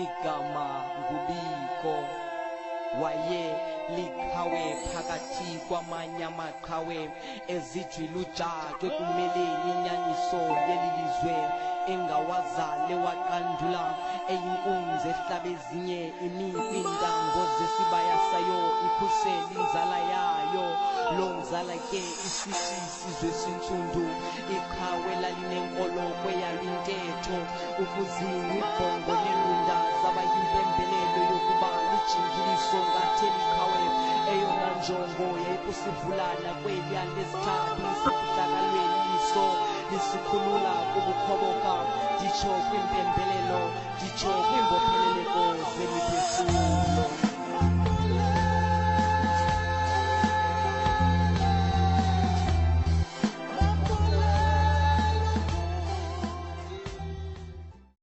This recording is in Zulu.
igama ngubiko waye liqhawe phakathi kwamanye amaqhawe ezijwila ujace kumeleni inyaniso yelilizwe engawazale waqandula eyinkunzi ehlaba ezinye imipi intambo zesibaya sayo ikhusela inzala yayo lo nzala ke isithi isizwe esinsundu iqhawe lalinenkolokwe yalwintetho ukuzini ibhongo nelunda zaba yimpembelelo yokuba lijingiliso ngatheli qhawe eyona njongo yayikusivulana kweliya lesithathu esifihlakalweni liso lisikhulula kubukhoboka nditsho kwimpembelelo nditsho kwimbopheleleko zemiphefumlo.